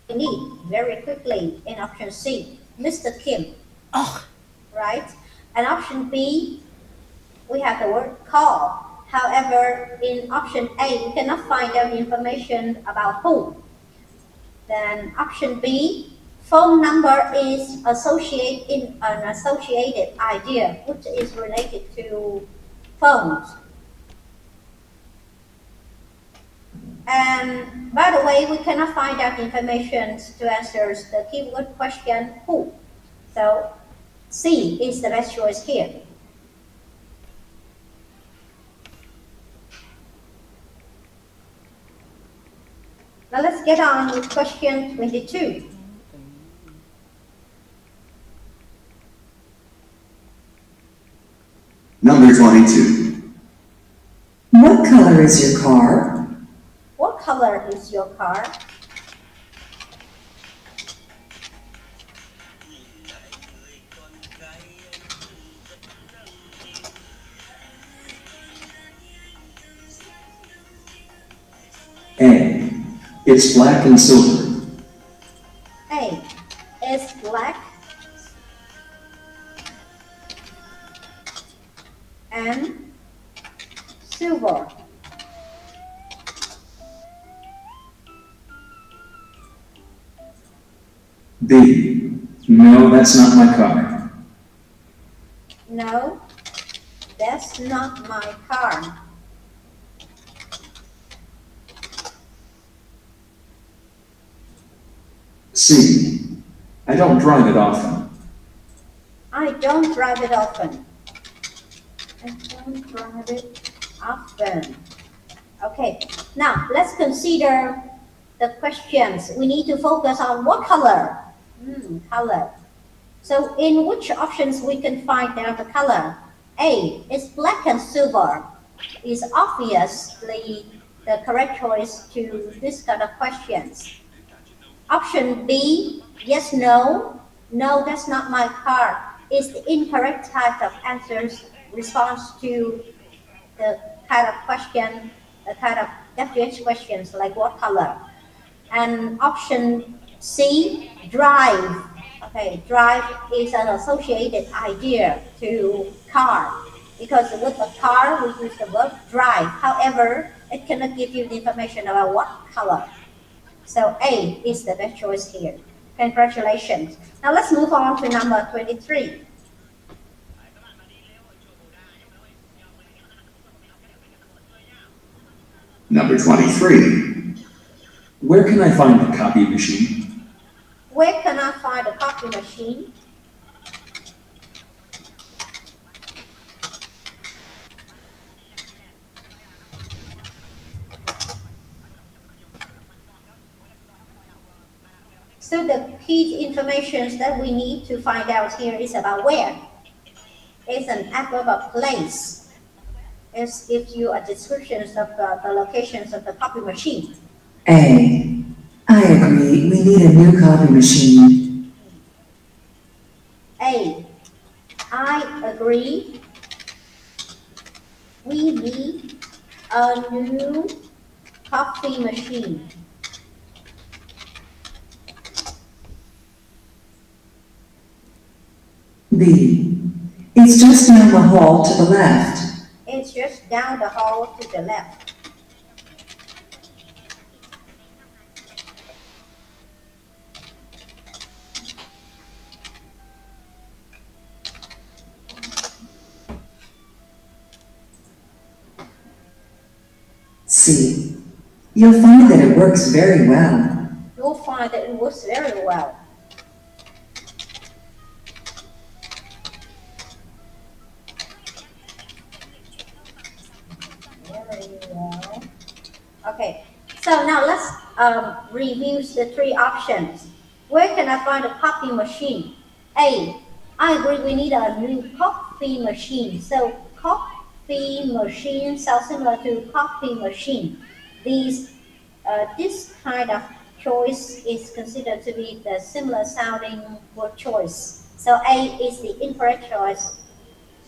we need very quickly in option C, Mr. Kim, Oh, right? And option B, we have the word call. However, in option A, we cannot find out information about who. Then option B, phone number is associated in an associated idea, which is related to phones. And by the way, we cannot find out information to answer the keyword question who. So C is the best choice here. Now let's get on with question 22. Number 22. What color is your car? What color is your car? A. It's black and silver. A is black and silver. B. No, that's not my car. No, that's not my car. C. I don't drive it often. I don't drive it often. I don't drive it often. Okay, now let's consider the questions. We need to focus on what color? Color. So in which options we can find out the color? A is black and silver. Is obviously the correct choice to this kind of questions. Option B, yes, no. No, that's not my car. Is the incorrect type of answers response to the kind of question, the kind of FGH questions like what color. And option C, drive. Okay, drive is an associated idea to car because with a car we use the word drive. However, it cannot give you the information about what color. So A is the best choice here. Congratulations. Now let's move on to number 23. Number 23. Where can I find the copy machine? Where can I find a copy machine? So the key information that we need to find out here is about where. It's an adverb of place. It gives you a description of the locations of the copy machine. A. I agree, we need a new copy machine. A. I agree. We need a new coffee machine. B. It's just down the hall to the left. It's just down the hall to the left. C. You'll find that it works very well. You'll find that it works very well. Very well. Okay, so now let's review the three options. Where can I find a copy machine? A. I agree we need a new coffee machine. So coffee machine sounds similar to coffee machine. This kind of choice is considered to be the similar sounding word choice. So A is the incorrect choice.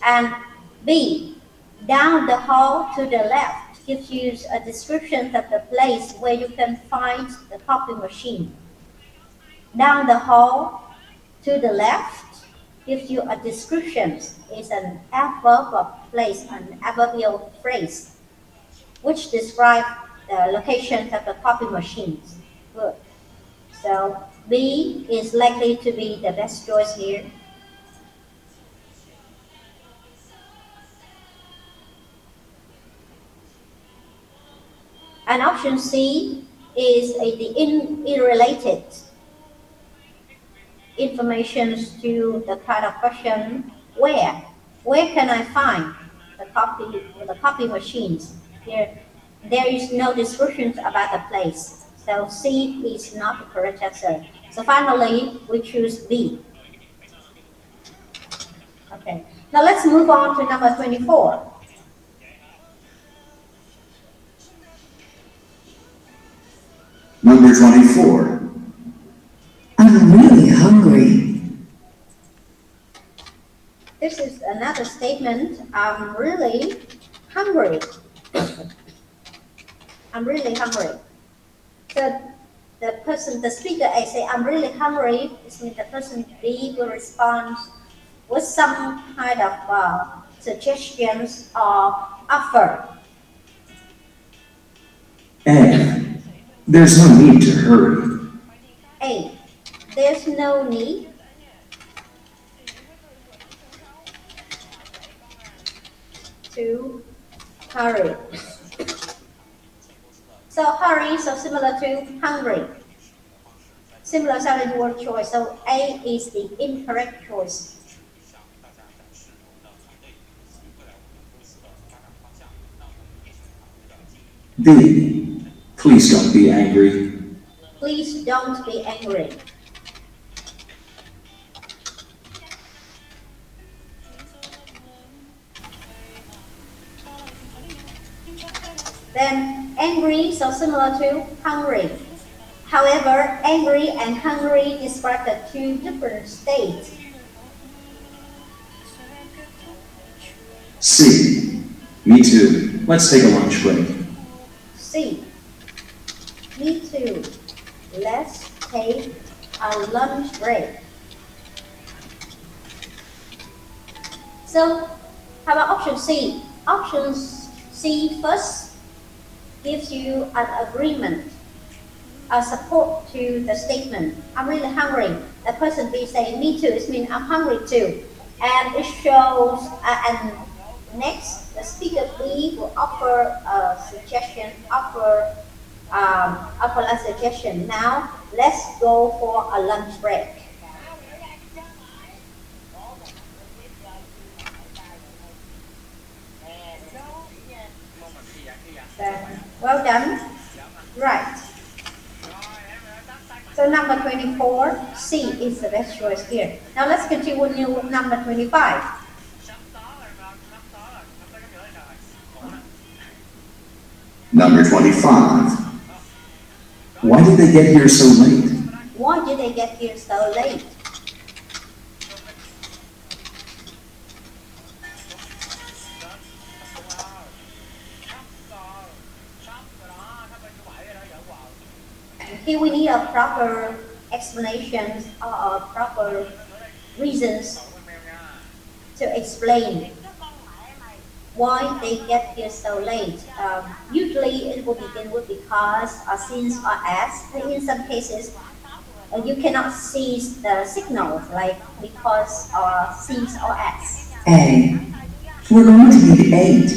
And B, down the hall to the left gives you a description of the place where you can find the copy machine. Down the hall to the left gives you a description. It's an adverb of place, an adverbial phrase, which describes the locations of the copy machines. Good. So B is likely to be the best choice here. And option C is the irrelated information to the kind of question where. Where can I find the copy machines? Here, there is no description about the place. So C is not the correct answer. So finally, we choose B. Okay. Now let's move on to number 24. Number 24. I'm really hungry. This is another statement. I'm really hungry. I'm really hungry. So the speaker A say, I'm really hungry. This means the person B will respond with some kind of suggestions or offer. A. There's no need to hurry. A. There's no need. To hurry. So hurry, so similar to hungry. Similar sounding word choice. So A is the incorrect choice. B. Please don't be angry. Please don't be angry. Then angry, so similar to hungry. However, angry and hungry describe the two different states. C. Me too. Let's take a lunch break. C. Me too. Let's take a lunch break. So, how about option C? Option C first gives you an agreement, a support to the statement. I'm really hungry. The person B say, me too. It means I'm hungry too. And it shows, and next, the speaker B will offer a suggestion, offer a suggestion. Now, let's go for a lunch break. Well done. Right. So number 24, C is the best choice here. Now let's continue with number 25. Number 25. Why did they get here so late? Why did they get here so late? Here we need a proper explanation or proper reasons to explain why they get here so late. Usually it will begin with because or since or as. In some cases, you cannot see the signals like because or since or as. A. We're going to need 8.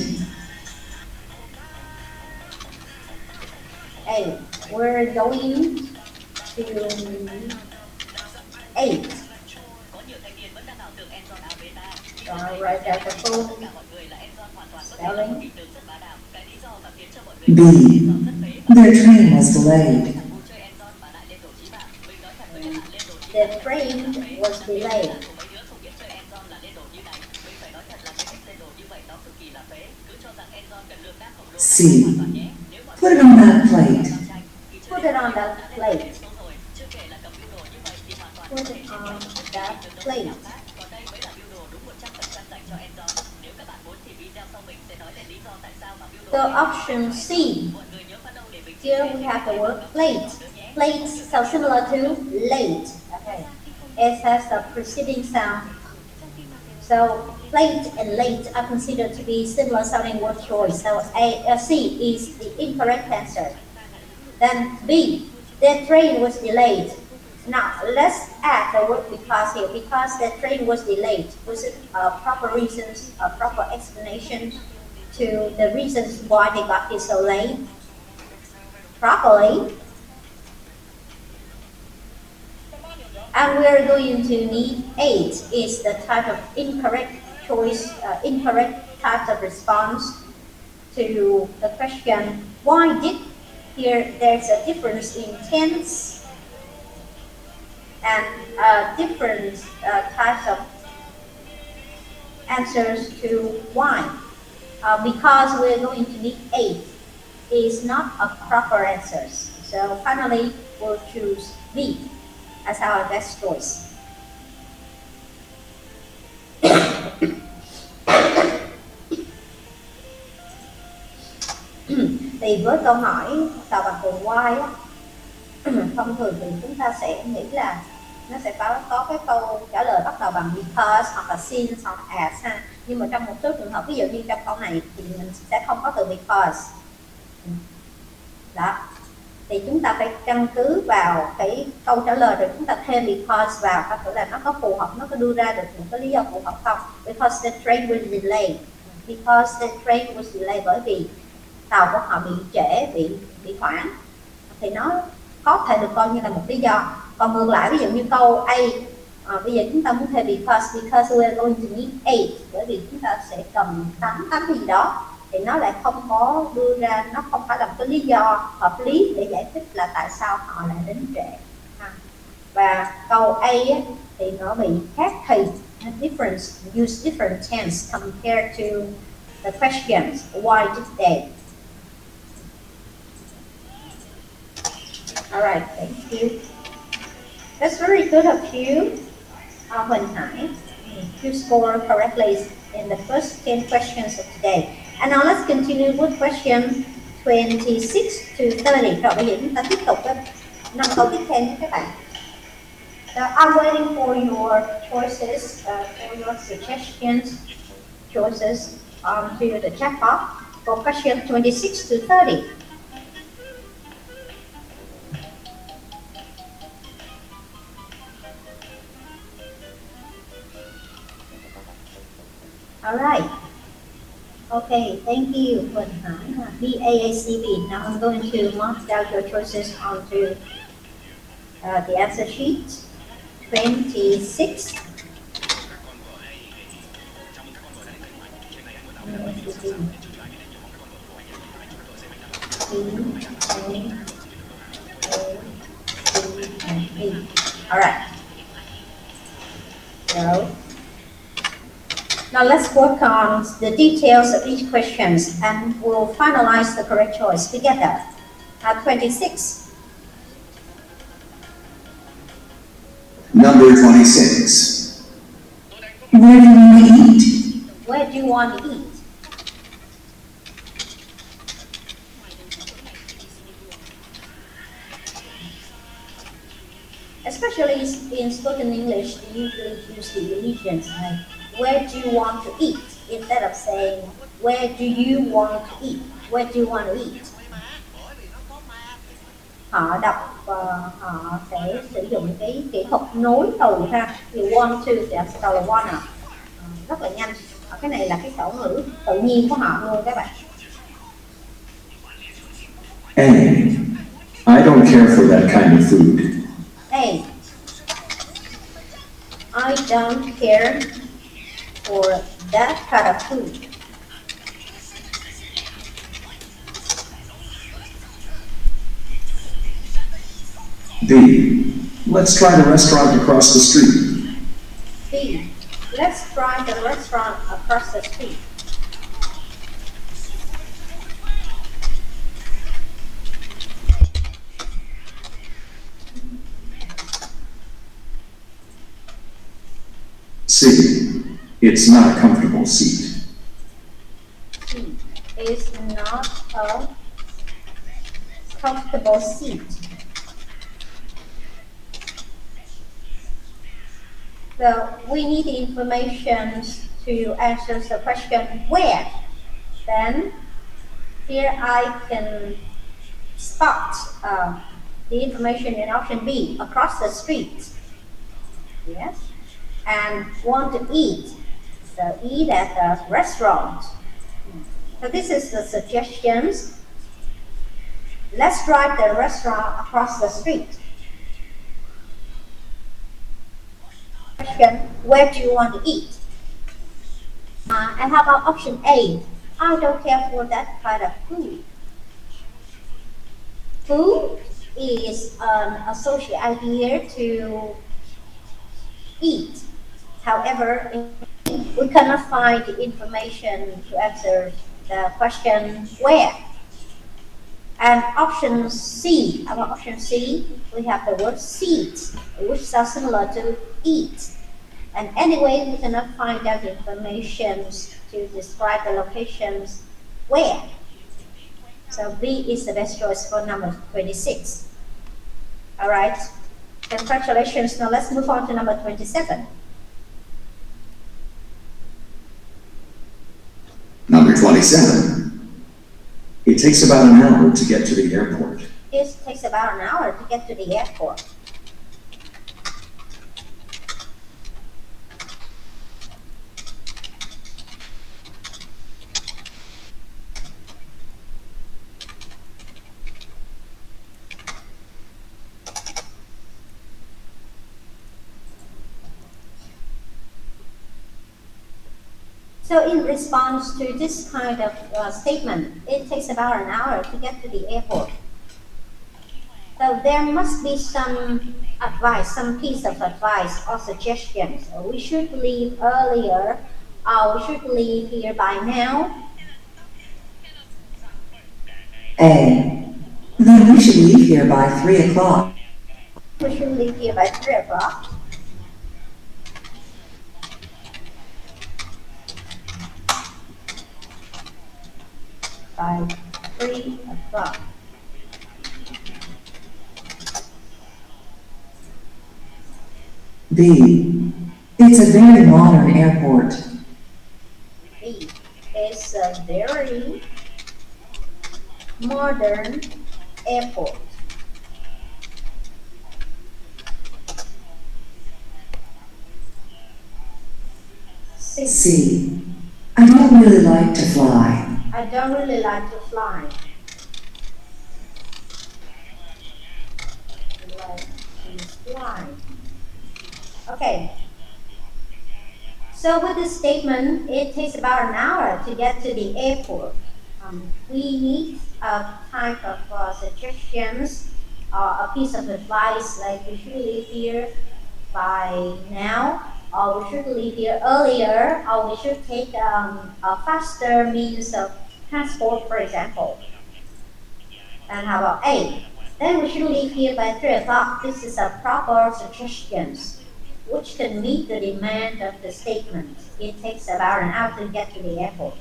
A. We're going to 8. So I write down the full spelling. B. Their train was delayed. The train was delayed. C. Put it on that plate. Put it on that plate. Put it on that plate. So option C Here we have the word plate. Plate sounds similar to late. Okay. It has a preceding sound. So plate and late are considered to be similar sounding word choice. So C is the incorrect answer. Then B, the train was delayed. Now let's add the word because here. Because the train was delayed. Was it proper reasons, a proper explanation to the reasons why they got here so late? Properly. And we're going to need 8 is the type of incorrect choice, incorrect type of response to the question, why did here there's a difference in tense and different types of answers to why. Because we're going to need 8 is not a proper answer. So finally we'll choose B as our best choice. Thì với câu hỏi tàu bằng từ why á, thông thường thì chúng ta sẽ nghĩ là nó sẽ có cái câu trả lời bắt đầu bằng because hoặc là since hoặc as ha. Nhưng mà trong một số trường hợp ví dụ như trong câu này thì mình sẽ không có từ because. Đó. Thì chúng ta phải căn cứ vào cái câu trả lời rồi chúng ta thêm because vào coi thử là nó có phù hợp, nó có đưa ra được một cái lý do phù hợp không. Because the train was delayed. Because the train was delayed, bởi vì tàu của họ bị trễ, bị hoãn. Thì nó có thể được coi như là một lý do. Còn ngược lại ví dụ như câu A, bây giờ chúng ta muốn thêm because we're going to need 8, bởi vì chúng ta sẽ cần 8 cái gì đó, thì nó lại không có đưa ra, nó không phải là một cái lý do hợp lý để giải thích là tại sao họ lại đến trễ. Và câu A thì nó bị khác thì difference, use different tense compared to the questions why did they. Alright, thank you. That's very good of you, Huỳnh Hải. You scored correctly in the first 10 questions of today. And now let's continue with question 26 to 30. Rồi bây giờ chúng ta tiếp tục với 5 câu tiếp theo nhé các bạn. So I'm waiting for your choices, for your suggestions, choices to the chat box for question 26 to 30. All right. Okay, thank you, Huỳnh Hải. BAACB. Now I'm going to mark down your choices onto the answer sheet. 26. All right. So now let's work on the details of each question and we'll finalize the correct choice together. 26. Number 26. Where do you want to eat? Where do you want to eat? Especially in spoken English, they usually use the religions like where do you want to eat instead of saying where do you want to eat? Where do you want to eat? Họ đọc họ sẽ sử dụng cái kỹ thuật nối từ ha. Thì want to thì sẽ đầu là wanna. Rất là nhanh. Cái này là cái khẩu ngữ tự nhiên của họ luôn các bạn. A. I don't care for that kind of food. A. I don't care for that kind of food. B. Let's try the restaurant across the street. B. Let's try the restaurant across the street. C. It's not a comfortable seat. C. Is not a comfortable seat. So we need the information to answer the question where. Then here I can spot the information in option B, across the street. Yes. And want to eat. So eat at a restaurant. So this is the suggestions. Let's drive the restaurant across the street. Question, where do you want to eat? And how about option A? I don't care for that kind of food. Food is an associated idea to eat. However, we cannot find the information to answer the question where. And option C, about option C, we have the word seat, which sounds similar to eat. And anyway, we cannot find out the information to describe the locations where. So B is the best choice for number 26. All right, congratulations. Now let's move on to number 27. Number 27. It takes about an hour to get to the airport. It takes about an hour to get to the airport. So in response to this kind of statement, it takes about an hour to get to the airport. So there must be some advice, some piece of advice or suggestions. We should leave earlier, or we should leave here by now. A. Then we should leave here by 3 o'clock. We should leave here by 3 o'clock. By 3 o'clock. B. It's a very modern airport. B is a very modern airport. C. C. I don't really like to fly. I don't really like to fly. Like to fly. Okay. So with this statement, it takes about an hour to get to the airport. We need a type of suggestions or a piece of advice like we should leave here by now, or we should leave here earlier, or we should take a faster means of transport, for example. And how about A? Then we should leave here by 3 o'clock. This is a proper suggestions which can meet the demand of the statement. It takes about an hour to get to the airport.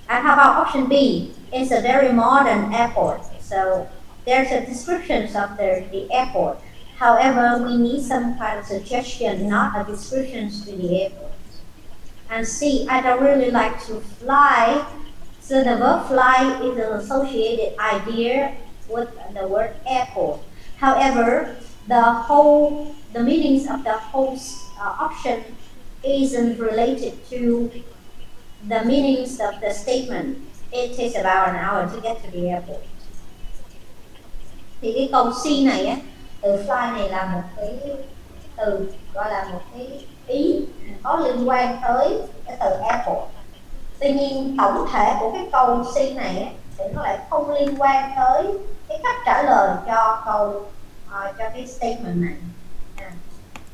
And how about option B? It's a very modern airport. So there's a description of the airport. However, we need some kind of suggestion, not a description to the airport. And C, I don't really like to fly. So the verb fly is an associated idea with the word airport. However, the meanings of the whole option isn't related to the meanings of the statement. It takes about an hour to get to the airport. Thì cái câu C này á, từ fly này là một cái từ gọi là một cái ý có liên quan tới cái từ airport. Tuy nhiên tổng thể của cái câu C này á, thì nó lại không liên quan tới cái cách trả lời cho câu cho cái statement này.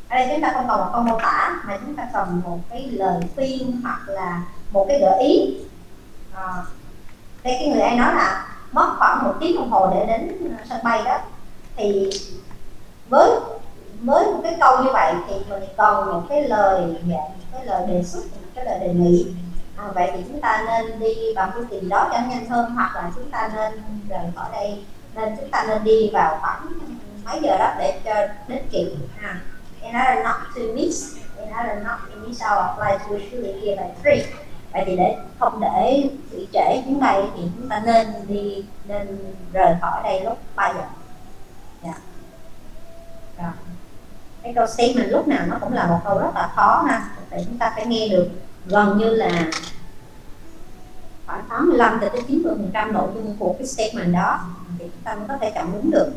Ở đây chúng ta không cần một câu mô tả mà chúng ta cần một cái lời khuyên hoặc là một cái gợi ý. Đây cái người ấy nói là mất khoảng 1 tiếng đồng hồ để đến sân bay đó, thì với một cái câu như vậy thì mình cần một cái lời đề xuất, một cái lời đề nghị. Vậy thì chúng ta nên đi bằng phương tiện đó cho nhanh hơn, hoặc là chúng ta nên rời khỏi đây nên chúng ta nên đi vào khoảng mấy giờ đó để cho đến kịp in order not to miss our flight we should be here by 3. Vậy thì để không để bị trễ chuyến bay thì chúng ta nên rời khỏi đây lúc 3 giờ. Dạ. Rồi. Cái câu statement lúc nào nó cũng là một câu rất là khó ha, để chúng ta phải nghe được gần như là khoảng 85 tới 90% nội dung của cái statement đó thì chúng ta mới có thể chọn đúng được.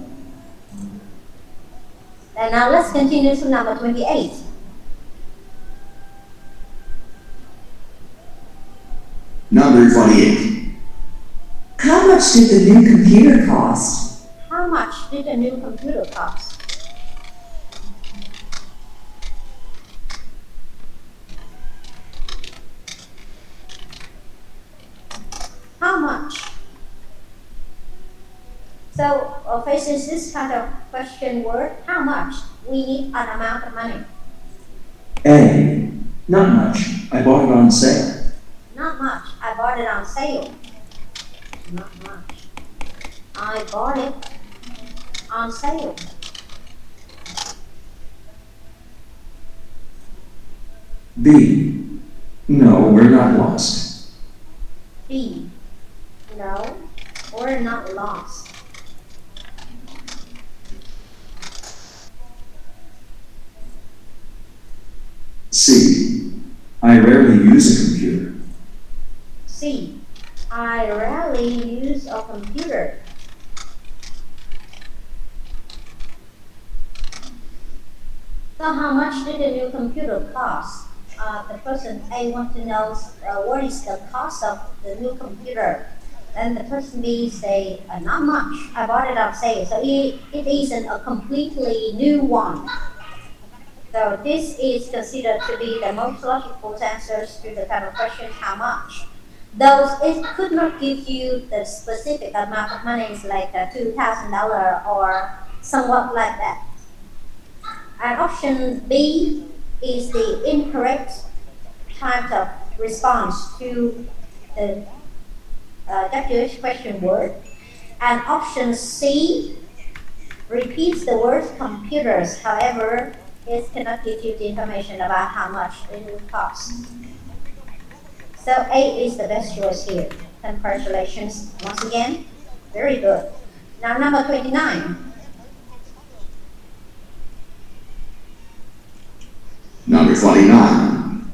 And now let's continue to number 28. Number 28. How much did the new computer cost? How much did the new computer cost? How much? So, faces this kind of question word, how much? We need an amount of money. A. Not much. I bought it on sale. Not much. I bought it on sale. Not much. I bought it on sale. B. No, we're not lost. B. No, we're not lost. C. I rarely use a computer. C. I rarely use a computer. So how much did the new computer cost? The person A wants to know what is the cost of the new computer. Then the person B say, not much, I bought it on sale. So it isn't a completely new one. So this is considered to be the most logical answers to the kind of question, how much? Though it could not give you the specific amount of money, it's like $2,000 or somewhat like that. And option B is the incorrect type of response to the WH question word. And option C repeats the word computers, however, it cannot give you the information about how much it will cost. So A is the best choice here. Congratulations once again. Very good. Now number 29. Number 29.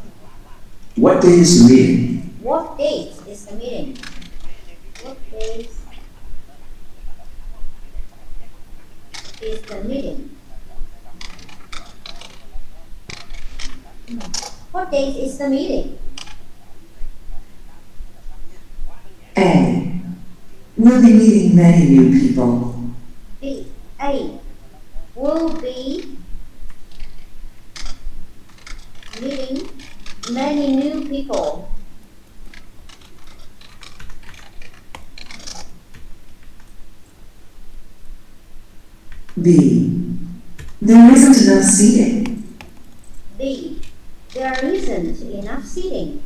What day is the meeting? What date is the meeting? What date is the meeting? What date is the meeting? A. We'll be meeting many new people. B. A. Will be meeting many new people. B. There isn't enough seating. B. There isn't enough seating.